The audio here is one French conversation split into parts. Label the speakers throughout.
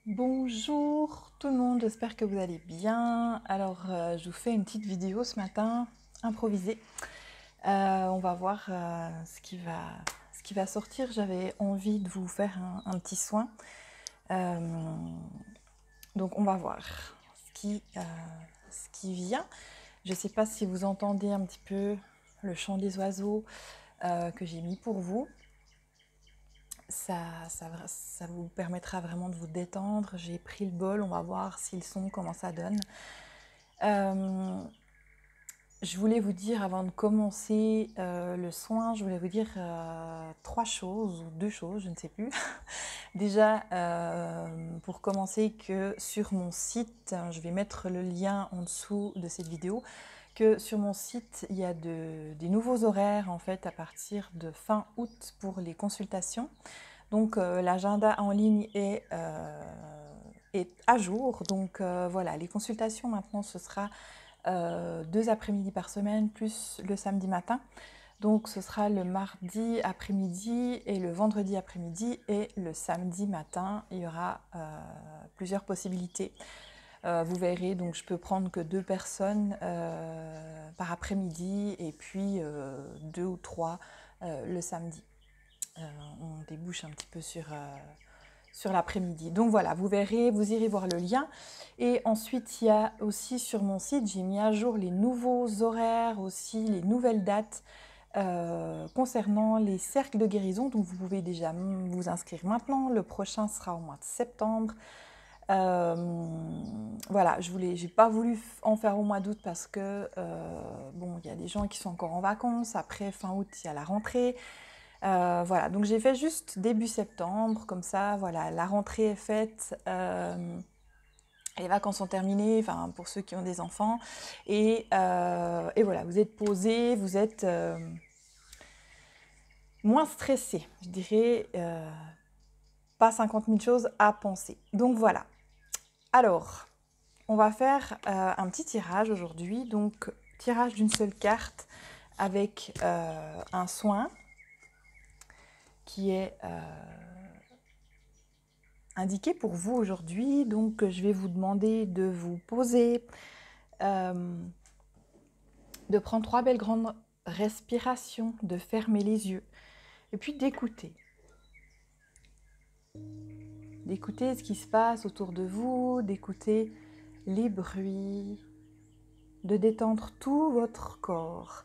Speaker 1: Bonjour tout le monde, j'espère que vous allez bien. Alors, je vous fais une petite vidéo ce matin, improvisée. On va voir ce qui va sortir. J'avais envie de vous faire un petit soin. Donc, on va voir ce qui vient. Je ne sais pas si vous entendez un petit peu le chant des oiseaux que j'ai mis pour vous. Ça vous permettra vraiment de vous détendre. J'ai pris le bol, on va voir si le son, comment ça donne. Je voulais vous dire, avant de commencer le soin, je voulais vous dire 3 choses, ou 2 choses, je ne sais plus. Déjà, pour commencer, que sur mon site, je vais mettre le lien en dessous de cette vidéo, que sur mon site, il y a des nouveaux horaires en fait à partir de fin août pour les consultations. Donc l'agenda en ligne est à jour. Donc voilà, les consultations maintenant, ce sera 2 après-midi par semaine, plus le samedi matin. Donc ce sera le mardi après-midi et le vendredi après-midi, et le samedi matin, il y aura plusieurs possibilités. Vous verrez, donc je peux prendre que 2 personnes par après-midi, et puis 2 ou 3 le samedi. On débouche un petit peu sur l'après-midi. Donc voilà, vous verrez, vous irez voir le lien. Et ensuite, il y a aussi sur mon site, j'ai mis à jour les nouveaux horaires, aussi les nouvelles dates concernant les cercles de guérison. Donc vous pouvez déjà vous inscrire maintenant. Le prochain sera au mois de septembre. Voilà, j'ai pas voulu en faire au mois d'août parce que bon, il y a des gens qui sont encore en vacances. Après fin août, il y a la rentrée. Voilà, donc j'ai fait juste début septembre, comme ça, voilà, la rentrée est faite, les vacances sont terminées, enfin pour ceux qui ont des enfants, et voilà, vous êtes posés, vous êtes moins stressés, je dirais, pas 50 000 choses à penser. Donc voilà. Alors, on va faire un petit tirage aujourd'hui, donc tirage d'une seule carte avec un soin qui est indiqué pour vous aujourd'hui. Donc je vais vous demander de vous poser, de prendre 3 belles grandes respirations, de fermer les yeux et puis d'écouter. D'écouter ce qui se passe autour de vous, d'écouter les bruits, de détendre tout votre corps.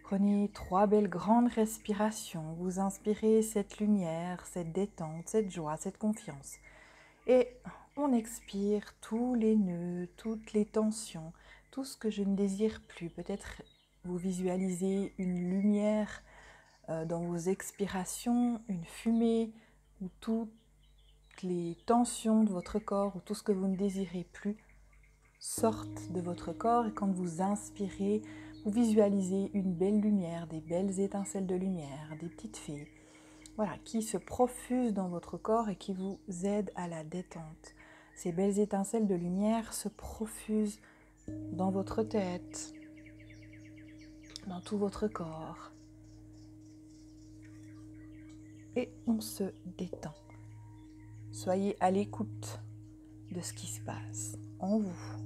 Speaker 1: Prenez 3 belles grandes respirations, vous inspirez cette lumière, cette détente, cette joie, cette confiance. Et on expire tous les nœuds, toutes les tensions, tout ce que je ne désire plus. Peut-être vous visualisez une lumière dans vos expirations, une fumée, ou toutes les tensions de votre corps, ou tout ce que vous ne désirez plus sortent de votre corps. Et quand vous inspirez, vous visualisez une belle lumière, des belles étincelles de lumière, des petites fées, voilà, qui se profusent dans votre corps et qui vous aident à la détente. Ces belles étincelles de lumière se profusent dans votre tête, dans tout votre corps. Et on se détend. Soyez à l'écoute de ce qui se passe en vous.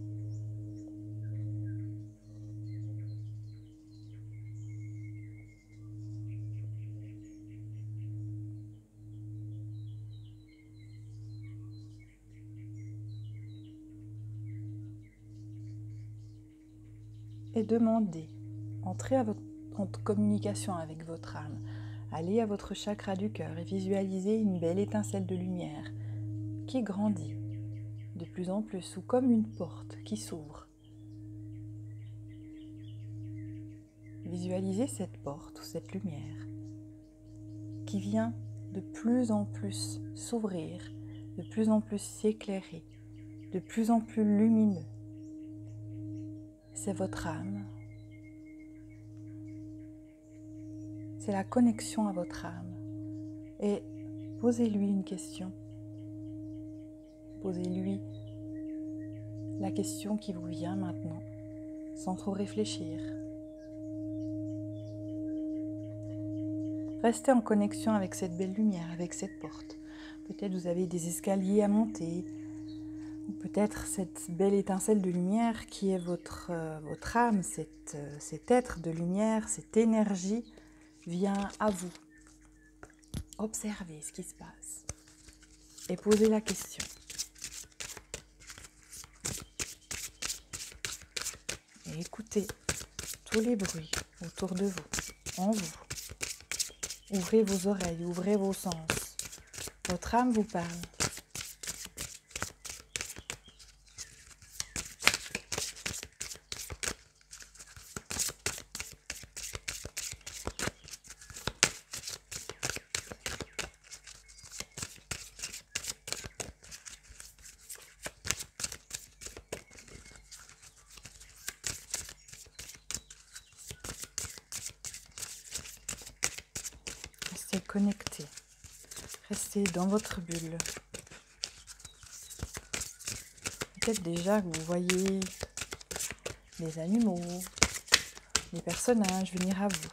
Speaker 1: Et demandez, entrez en communication avec votre âme. Allez à votre chakra du cœur et visualisez une belle étincelle de lumière qui grandit de plus en plus, ou comme une porte qui s'ouvre. Visualisez cette porte ou cette lumière qui vient de plus en plus s'ouvrir, de plus en plus s'éclairer, de plus en plus lumineux. C'est votre âme. C'est la connexion à votre âme. Et posez-lui une question. Posez-lui la question qui vous vient maintenant, sans trop réfléchir. Restez en connexion avec cette belle lumière, avec cette porte, Peut-être vous avez des escaliers à monter. Ou peut-être cette belle étincelle de lumière qui est votre âme, cet être de lumière, cette énergie vient à vous. Observez ce qui se passe et posez la question. Et écoutez tous les bruits autour de vous, en vous. Ouvrez vos oreilles, ouvrez vos sens. Votre âme vous parle. Restez connecté. Restez dans votre bulle. Peut-être déjà que vous voyez des animaux, des personnages venir à vous.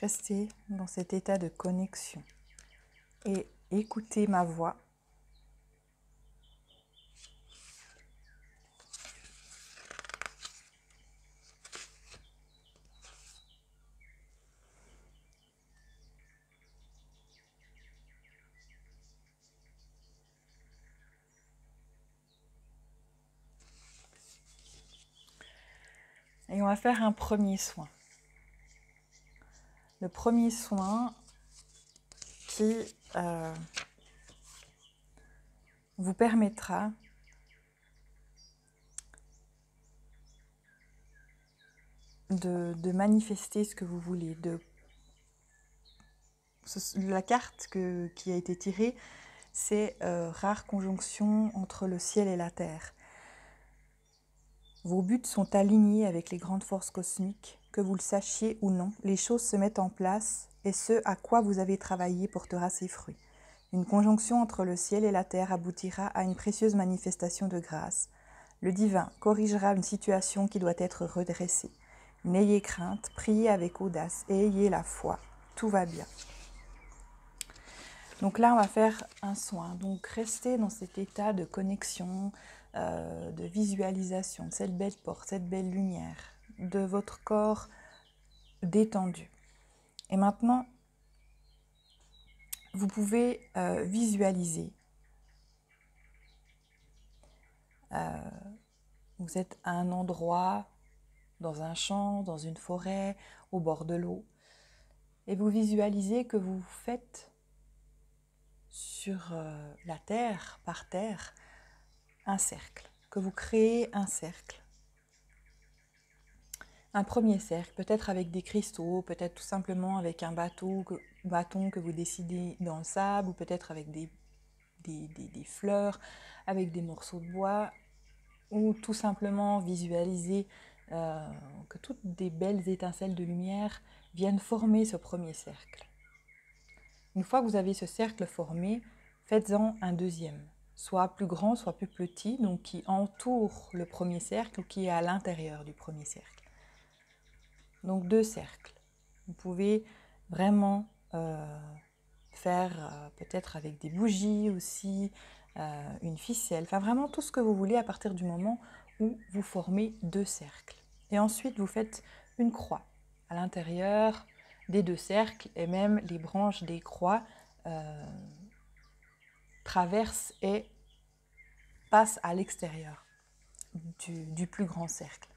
Speaker 1: Restez dans cet état de connexion et écoutez ma voix. Et on va faire un premier soin. Le premier soin qui vous permettra de manifester ce que vous voulez. La carte qui a été tirée, c'est rare conjonction entre le ciel et la terre. Vos buts sont alignés avec les grandes forces cosmiques, que vous le sachiez ou non, les choses se mettent en place et ce à quoi vous avez travaillé portera ses fruits. Une conjonction entre le ciel et la terre aboutira à une précieuse manifestation de grâce. Le divin corrigera une situation qui doit être redressée. N'ayez crainte, priez avec audace et ayez la foi. Tout va bien. Donc là, on va faire un soin. Donc restez dans cet état de connexion, de visualisation, de cette belle porte, cette belle lumière, de votre corps détendu. Et maintenant, vous pouvez visualiser. Vous êtes à un endroit, dans un champ, dans une forêt, au bord de l'eau. Et vous visualisez que vous faites sur la terre, par terre, un cercle. Que vous créez un cercle. Un premier cercle, peut-être avec des cristaux, peut-être tout simplement avec un bâton que vous décidez dans le sable, ou peut-être avec des fleurs, avec des morceaux de bois, ou tout simplement visualiser que toutes des belles étincelles de lumière viennent former ce premier cercle. Une fois que vous avez ce cercle formé, faites-en un deuxième, soit plus grand, soit plus petit, donc qui entoure le premier cercle ou qui est à l'intérieur du premier cercle. Donc 2 cercles. Vous pouvez vraiment faire peut-être avec des bougies aussi, une ficelle, enfin vraiment tout ce que vous voulez à partir du moment où vous formez 2 cercles. Et ensuite vous faites une croix à l'intérieur des 2 cercles et même les branches des croix traversent et passent à l'extérieur du plus grand cercle.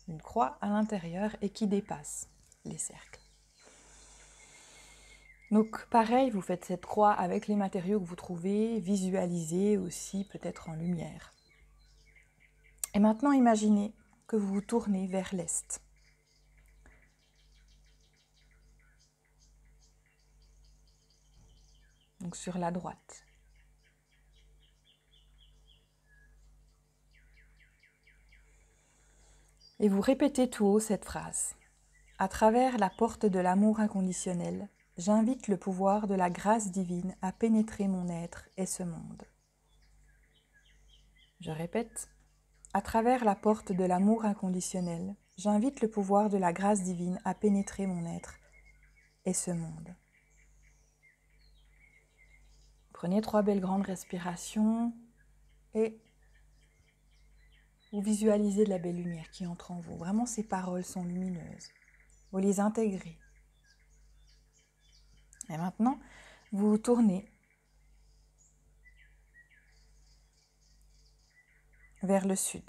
Speaker 1: Une croix à l'intérieur et qui dépasse les cercles. Donc pareil, vous faites cette croix avec les matériaux que vous trouvez, visualisez aussi peut-être en lumière. Et maintenant imaginez que vous vous tournez vers l'est. donc sur la droite. Et vous répétez tout haut cette phrase. À travers la porte de l'amour inconditionnel, j'invite le pouvoir de la grâce divine à pénétrer mon être et ce monde. Je répète. À travers la porte de l'amour inconditionnel, j'invite le pouvoir de la grâce divine à pénétrer mon être et ce monde. Prenez 3 belles grandes respirations et vous visualisez de la belle lumière qui entre en vous. Vraiment, ces paroles sont lumineuses. Vous les intégrez. Et maintenant, vous vous tournez vers le sud.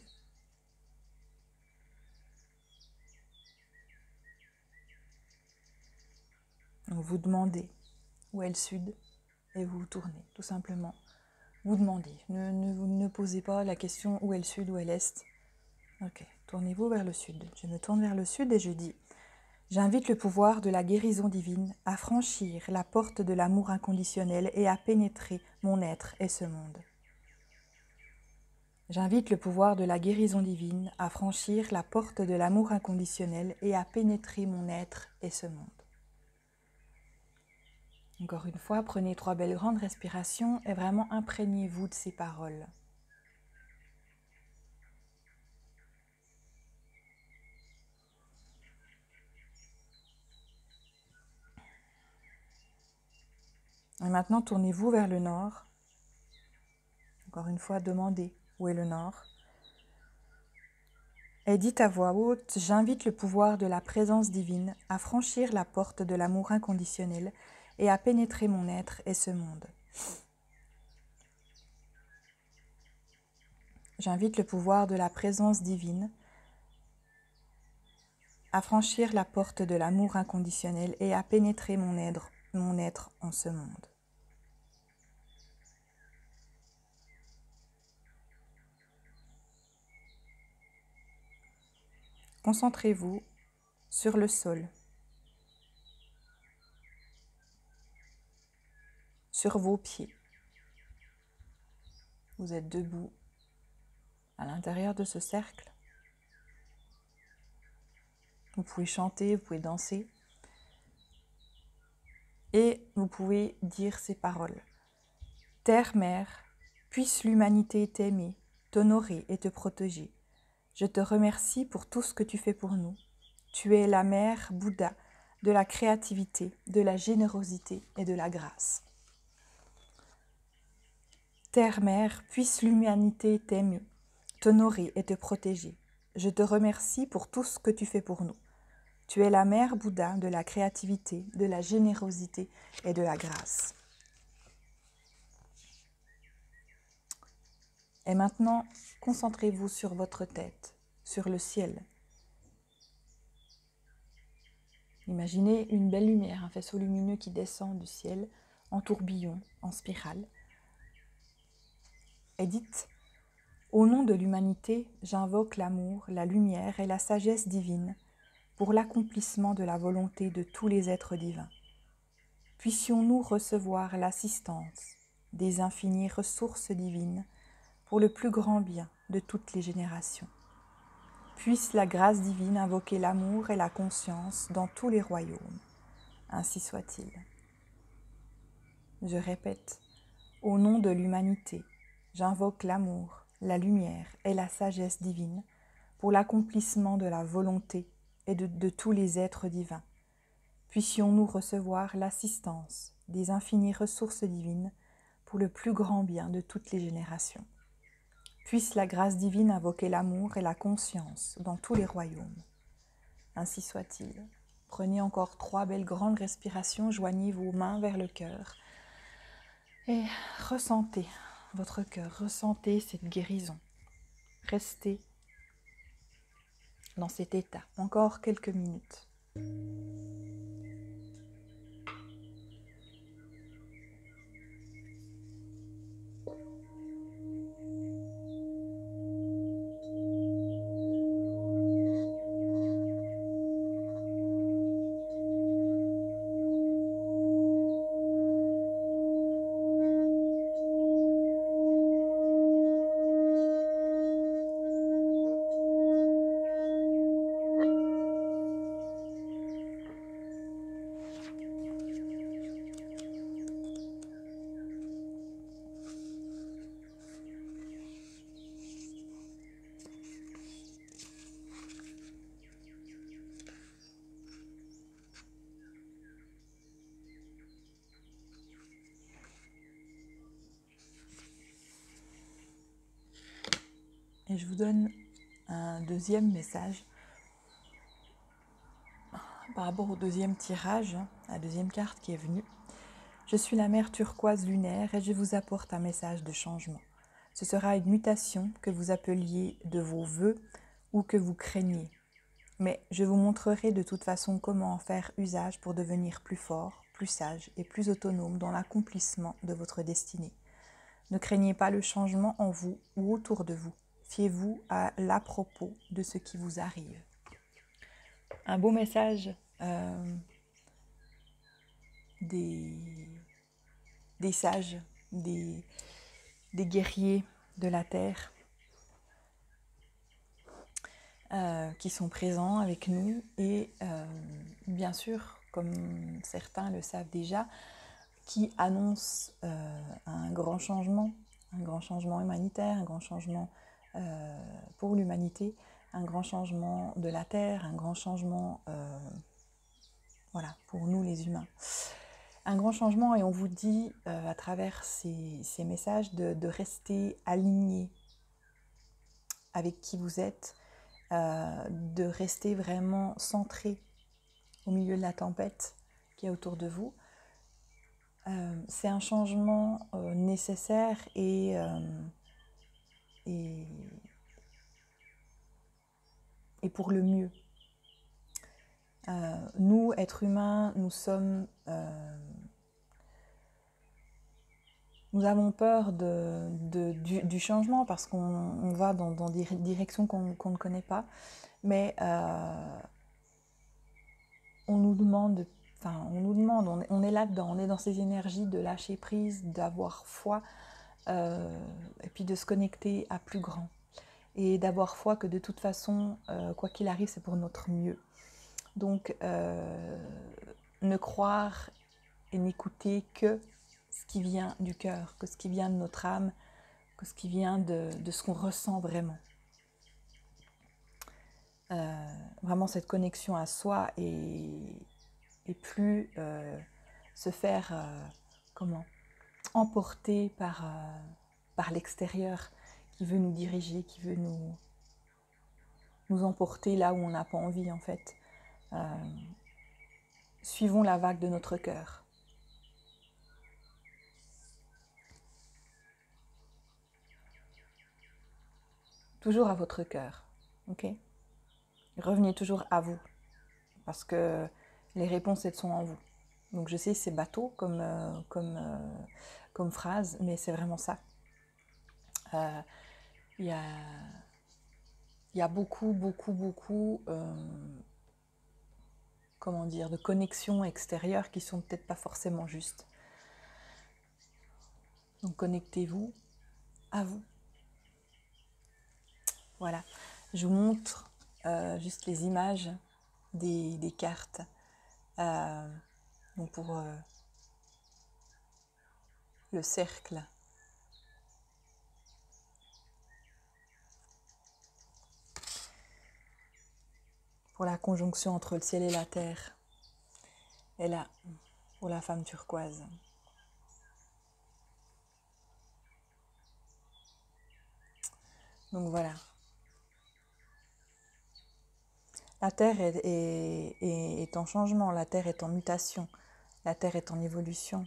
Speaker 1: Donc vous demandez où est le sud et vous vous tournez, tout simplement. Vous demandez, ne posez pas la question où est le sud, où est l'est. Ok, tournez-vous vers le sud. Je me tourne vers le sud et je dis, j'invite le pouvoir de la guérison divine à franchir la porte de l'amour inconditionnel et à pénétrer mon être et ce monde. J'invite le pouvoir de la guérison divine à franchir la porte de l'amour inconditionnel et à pénétrer mon être et ce monde. Encore une fois, prenez 3 belles grandes respirations et vraiment imprégnez-vous de ces paroles. Et maintenant, tournez-vous vers le nord. Encore une fois, demandez où est le nord. Et dites à voix haute, j'invite le pouvoir de la présence divine à franchir la porte de l'amour inconditionnel et à pénétrer mon être et ce monde. J'invite le pouvoir de la présence divine à franchir la porte de l'amour inconditionnel et à pénétrer mon être en ce monde. Concentrez-vous sur le sol, sur vos pieds. Vous êtes debout à l'intérieur de ce cercle. Vous pouvez chanter, vous pouvez danser et vous pouvez dire ces paroles. Terre-mère, puisse l'humanité t'aimer, t'honorer et te protéger. Je te remercie pour tout ce que tu fais pour nous. Tu es la mère Bouddha de la créativité, de la générosité et de la grâce. Terre-mère, puisse l'humanité t'aimer, t'honorer et te protéger. Je te remercie pour tout ce que tu fais pour nous. Tu es la mère Bouddha de la créativité, de la générosité et de la grâce. Et maintenant, concentrez-vous sur votre tête, sur le ciel. Imaginez une belle lumière, un faisceau lumineux qui descend du ciel en tourbillon, en spirale. Et dites, au nom de l'humanité, j'invoque l'amour, la lumière et la sagesse divine pour l'accomplissement de la volonté de tous les êtres divins. Puissions-nous recevoir l'assistance des infinies ressources divines pour le plus grand bien de toutes les générations. Puisse la grâce divine invoquer l'amour et la conscience dans tous les royaumes. Ainsi soit-il. Je répète, au nom de l'humanité, j'invoque l'amour, la lumière et la sagesse divine pour l'accomplissement de la volonté et de tous les êtres divins. Puissions-nous recevoir l'assistance des infinies ressources divines pour le plus grand bien de toutes les générations. Puisse la grâce divine invoquer l'amour et la conscience dans tous les royaumes. Ainsi soit-il. Prenez encore 3 belles grandes respirations, joignez vos mains vers le cœur et ressentez votre cœur, ressentez cette guérison. Restez dans cet état encore quelques minutes. Et je vous donne un deuxième message par rapport au deuxième tirage, la deuxième carte qui est venue. Je suis la mer turquoise lunaire et je vous apporte un message de changement. Ce sera une mutation que vous appeliez de vos vœux ou que vous craignez. Mais je vous montrerai de toute façon comment en faire usage pour devenir plus fort, plus sage et plus autonome dans l'accomplissement de votre destinée. Ne craignez pas le changement en vous ou autour de vous. Fiez-vous à l'à-propos de ce qui vous arrive. Un beau message des sages, des guerriers de la terre qui sont présents avec nous et bien sûr, comme certains le savent déjà, qui annoncent un grand changement humanitaire, un grand changement pour l'humanité, un grand changement de la terre, un grand changement voilà, pour nous les humains. Un grand changement, et on vous dit à travers ces messages de rester aligné avec qui vous êtes, de rester vraiment centré au milieu de la tempête qui est autour de vous. C'est un changement nécessaire et pour le mieux. Nous, êtres humains, nous avons peur du changement parce qu'on va dans des directions qu'on ne connaît pas, mais on nous demande, on est là-dedans, on est dans ces énergies de lâcher prise, d'avoir foi, et puis de se connecter à plus grand. Et d'avoir foi que de toute façon, quoi qu'il arrive, c'est pour notre mieux. Donc, ne croire et n'écouter que ce qui vient du cœur, que ce qui vient de notre âme, que ce qui vient de ce qu'on ressent vraiment. Vraiment cette connexion à soi et plus se faire emporter par l'extérieur qui veut nous diriger, qui veut nous emporter là où on n'a pas envie en fait. Suivons la vague de notre cœur. Toujours à votre cœur, ok ? Revenez toujours à vous, parce que les réponses, elles sont en vous. Donc je sais, c'est bateau comme phrase, mais c'est vraiment ça. Il y a beaucoup de connexions extérieures qui sont peut-être pas forcément justes. Donc connectez-vous à vous. Voilà, je vous montre juste les images des cartes. Donc pour le cercle. Pour la conjonction entre le ciel et la terre. Et là, pour la femme turquoise. Donc voilà. La terre est en changement, la terre est en mutation, la terre est en évolution,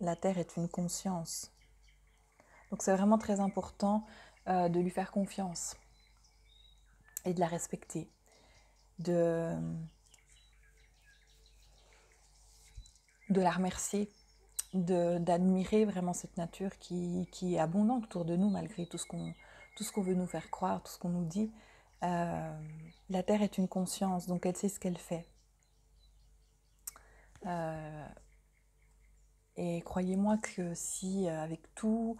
Speaker 1: la terre est une conscience. Donc c'est vraiment très important de lui faire confiance et de la respecter, de la remercier, d'admirer vraiment cette nature qui est abondante autour de nous malgré tout ce qu'on veut nous faire croire, tout ce qu'on nous dit. La terre est une conscience, donc elle sait ce qu'elle fait. Et croyez-moi que si avec tout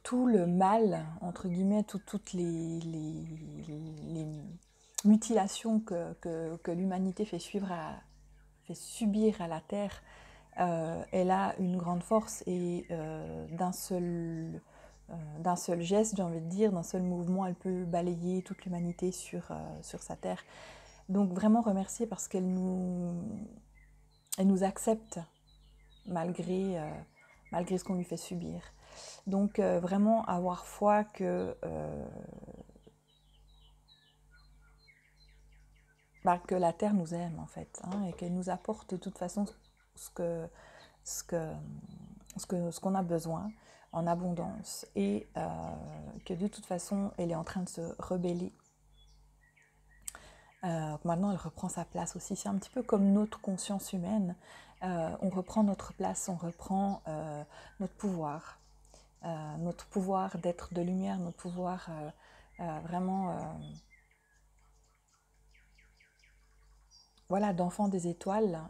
Speaker 1: tout le mal, entre guillemets, toutes les mutilations que l'humanité fait subir à la terre, elle a une grande force et d'un seul geste, j'ai envie de dire, d'un seul mouvement, elle peut balayer toute l'humanité sur sa terre. Donc vraiment remercier parce qu'elle nous accepte malgré malgré ce qu'on lui fait subir. Donc vraiment avoir foi que la Terre nous aime en fait, hein, et qu'elle nous apporte de toute façon ce que, ce que, ce qu'on a besoin en abondance, et que de toute façon elle est en train de se rebeller. Maintenant elle reprend sa place aussi, c'est un petit peu comme notre conscience humaine, on reprend notre place, on reprend notre pouvoir d'être de lumière, notre pouvoir vraiment voilà, d'enfant des étoiles,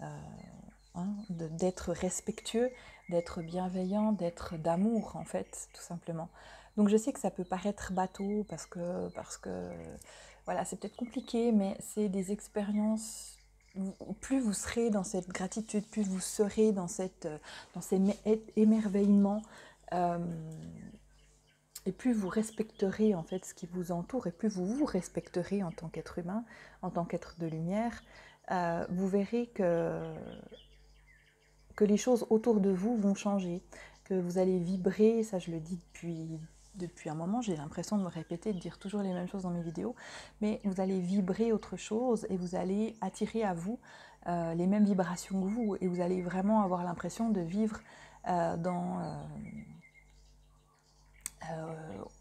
Speaker 1: hein, d'être respectueux, d'être bienveillant, d'être d'amour en fait, tout simplement. Donc je sais que ça peut paraître bateau parce que voilà, c'est peut-être compliqué, mais c'est des expériences. Plus vous serez dans cette gratitude, plus vous serez dans cet émerveillement, et plus vous respecterez en fait ce qui vous entoure, et plus vous vous respecterez en tant qu'être humain, en tant qu'être de lumière, vous verrez que les choses autour de vous vont changer, que vous allez vibrer. Ça je le dis depuis un moment, j'ai l'impression de me répéter, de dire toujours les mêmes choses dans mes vidéos, mais vous allez vibrer autre chose et vous allez attirer à vous les mêmes vibrations que vous, et vous allez vraiment avoir l'impression de vivre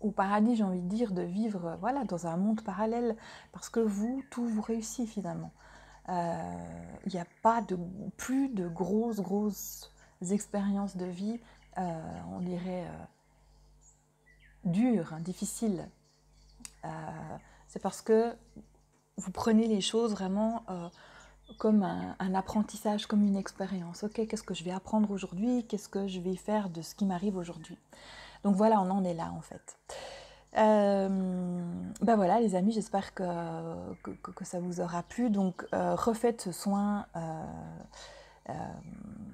Speaker 1: au paradis, j'ai envie de dire, de vivre voilà, dans un monde parallèle, parce que tout vous réussit finalement. Il n'y a pas plus de grosses expériences de vie, on dirait dures, hein, difficiles. C'est parce que vous prenez les choses vraiment comme un apprentissage, comme une expérience. Ok, qu'est-ce que je vais apprendre aujourd'hui? Qu'est-ce que je vais faire de ce qui m'arrive aujourd'hui? Donc voilà, on en est là en fait. Ben voilà les amis, j'espère que ça vous aura plu. Donc refaites ce soin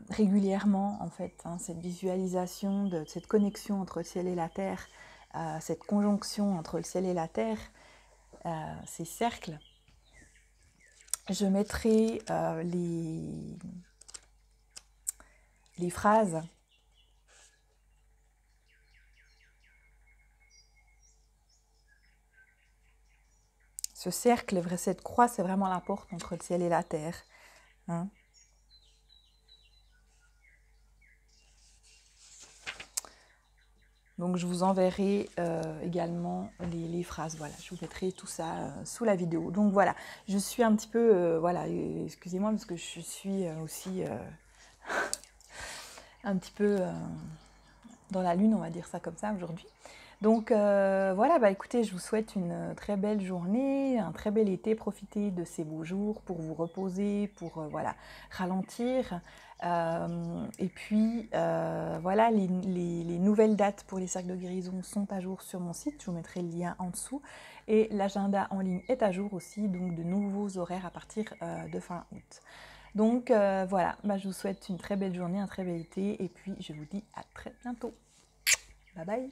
Speaker 1: régulièrement en fait, hein, cette visualisation de cette connexion entre le ciel et la terre, cette conjonction entre le ciel et la terre, ces cercles. Je mettrai les phrases ce cercle, cette croix, c'est vraiment la porte entre le ciel et la terre, hein. Donc je vous enverrai également les phrases, voilà, je vous mettrai tout ça sous la vidéo. Donc voilà, je suis un petit peu, voilà, excusez-moi parce que je suis aussi un petit peu dans la lune, on va dire ça comme ça aujourd'hui. Donc voilà, bah écoutez, je vous souhaite une très belle journée, un très bel été. Profitez de ces beaux jours pour vous reposer, pour voilà, ralentir. Et puis voilà, les nouvelles dates pour les cercles de guérison sont à jour sur mon site. Je vous mettrai le lien en dessous. Et l'agenda en ligne est à jour aussi, donc de nouveaux horaires à partir de fin août. Donc voilà, bah, je vous souhaite une très belle journée, un très bel été. Et puis je vous dis à très bientôt. Bye bye.